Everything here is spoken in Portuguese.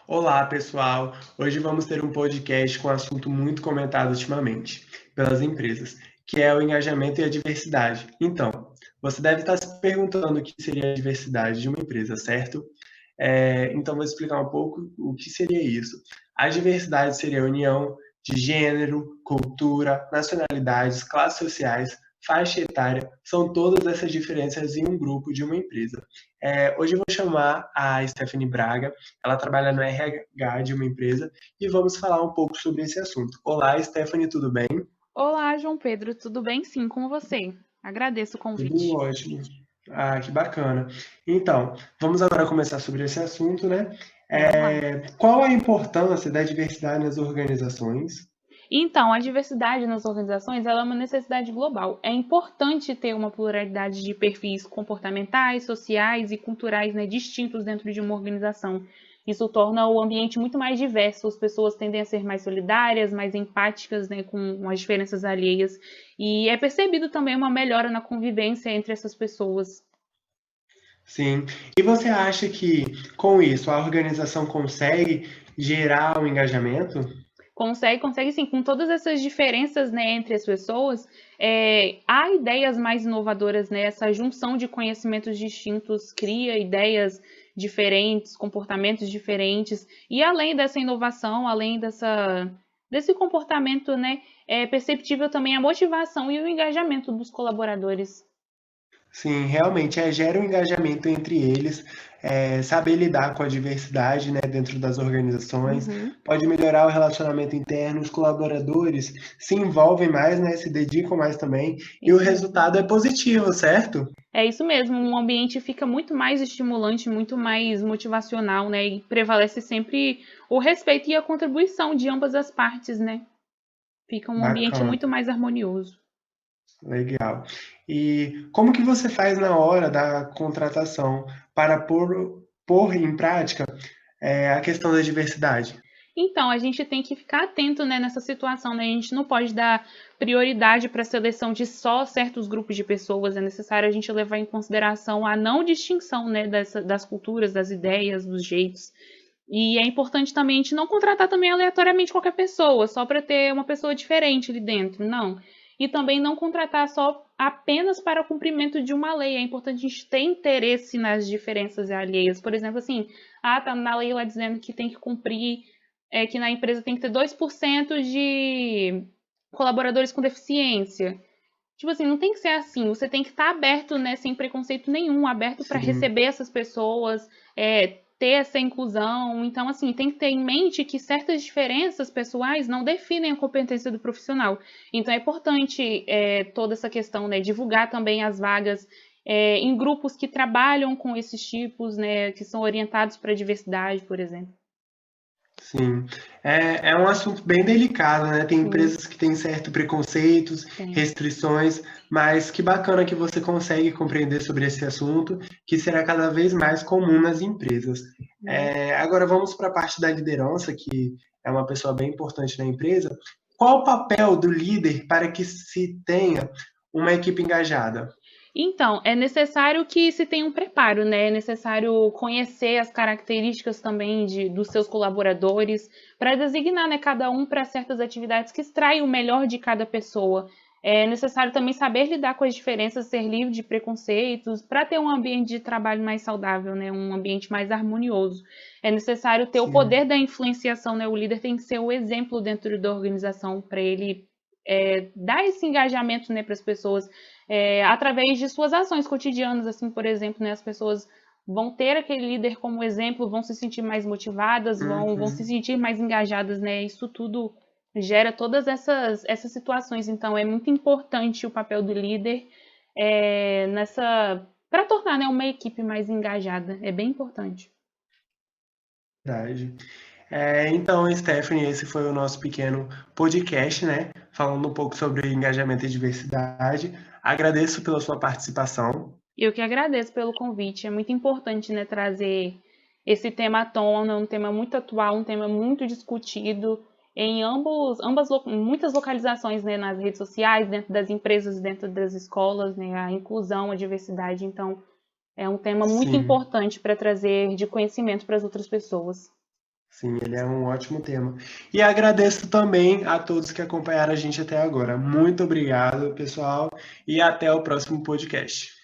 Olá, pessoal! Hoje vamos ter um podcast com um assunto muito comentado ultimamente pelas empresas, que é o engajamento e a diversidade. Então, você deve estar se perguntando o que seria a diversidade de uma empresa, certo? Então, vou explicar um pouco o que seria isso. A diversidade seria a união de gênero, cultura, nacionalidades, classes sociais, faixa etária, são todas essas diferenças em um grupo de uma empresa. Hoje eu vou chamar a Stephanie Braga, ela trabalha no RH de uma empresa e vamos falar um pouco sobre esse assunto. Olá, Stephanie, tudo bem? Olá, João Pedro, tudo bem? Sim, com você. Agradeço o Tudo convite. ótimo. Ah, que bacana. Então, vamos agora começar sobre esse assunto, né? Bora lá. Qual a importância da diversidade nas organizações? Então, a diversidade nas organizações ela é uma necessidade global. É importante ter uma pluralidade de perfis comportamentais, sociais e culturais, né, distintos dentro de uma organização. Isso torna o ambiente muito mais diverso. As pessoas tendem a ser mais solidárias, mais empáticas, né, com as diferenças alheias. E é percebido também uma melhora na convivência entre essas pessoas. Sim. E você acha que com isso a organização consegue gerar um engajamento? Consegue sim, com todas essas diferenças, né, entre as pessoas, há ideias mais inovadoras, né, essa junção de conhecimentos distintos cria ideias diferentes, comportamentos diferentes, e além dessa inovação, desse comportamento, né, é perceptível também a motivação e o engajamento dos colaboradores. Sim, realmente, gera um engajamento entre eles, saber lidar com a diversidade, né, dentro das organizações, Uhum. pode melhorar o relacionamento interno, os colaboradores se envolvem mais, né, se dedicam mais também, e o Isso mesmo. resultado é positivo, certo? É isso mesmo, um ambiente fica muito mais estimulante, muito mais motivacional, né? E prevalece sempre o respeito e a contribuição de ambas as partes, né? Fica um ambiente Bacana, muito mais harmonioso. legal. E como que você faz na hora da contratação para pôr em prática, a questão da diversidade? Então, a gente tem que ficar atento, né, nessa situação, né? A gente não pode dar prioridade para a seleção de só certos grupos de pessoas. É necessário a gente levar em consideração a não distinção, né, das culturas, das ideias, dos jeitos. E é importante também a gente não contratar também aleatoriamente qualquer pessoa, só para ter uma pessoa diferente ali dentro, não. E também não contratar só apenas para o cumprimento de uma lei. É importante a gente ter interesse nas diferenças alheias. Por exemplo, assim, tá na lei lá dizendo que tem que cumprir, que na empresa tem que ter 2% de colaboradores com deficiência. Tipo assim, não tem que ser assim. Você tem que estar aberto, né, sem preconceito nenhum, aberto para Sim. receber essas pessoas, ter essa inclusão. Então, assim, tem que ter em mente que certas diferenças pessoais não definem a competência do profissional. Então, é importante toda essa questão, né, divulgar também as vagas em grupos que trabalham com esses tipos, né, que são orientados para a diversidade, por exemplo. Sim, é um assunto bem delicado, né? Tem Sim, empresas que têm certo preconceitos, tem. restrições, mas que bacana que você consegue compreender sobre esse assunto, que será cada vez mais comum nas empresas. Né? Agora vamos para a parte da liderança, que é uma pessoa bem importante na empresa. Qual o papel do líder para que se tenha uma equipe engajada? Então, é necessário que se tenha um preparo, né? É necessário conhecer as características também dos seus colaboradores para designar, né, cada um para certas atividades que extraem o melhor de cada pessoa. É necessário também saber lidar com as diferenças, ser livre de preconceitos, para ter um ambiente de trabalho mais saudável, né? Um ambiente mais harmonioso. É necessário ter o Sim, poder da influenciação, né? O líder tem que ser o exemplo dentro da organização para ele dar esse engajamento, né, para as pessoas através de suas ações cotidianas, assim, por exemplo, né, as pessoas vão ter aquele líder como exemplo, vão se sentir mais motivadas, vão se uhum, sentir mais engajadas, né? Isso tudo gera todas essas situações. Então, é muito importante o papel do líder nessa para tornar, né, uma equipe mais engajada. É bem importante. verdade. Então, Stephanie, esse foi o nosso pequeno podcast, né? Falando um pouco sobre engajamento e diversidade. Agradeço pela sua participação. Eu que agradeço pelo convite. É muito importante, né, trazer esse tema à tona, um tema muito atual, um tema muito discutido em muitas localizações, né, nas redes sociais, dentro das empresas, dentro das escolas, né, a inclusão, a diversidade. Então, é um tema muito Sim, importante para trazer de conhecimento para as outras pessoas. Sim, ele é um ótimo tema. E agradeço também a todos que acompanharam a gente até agora. Muito obrigado, pessoal, e até o próximo podcast.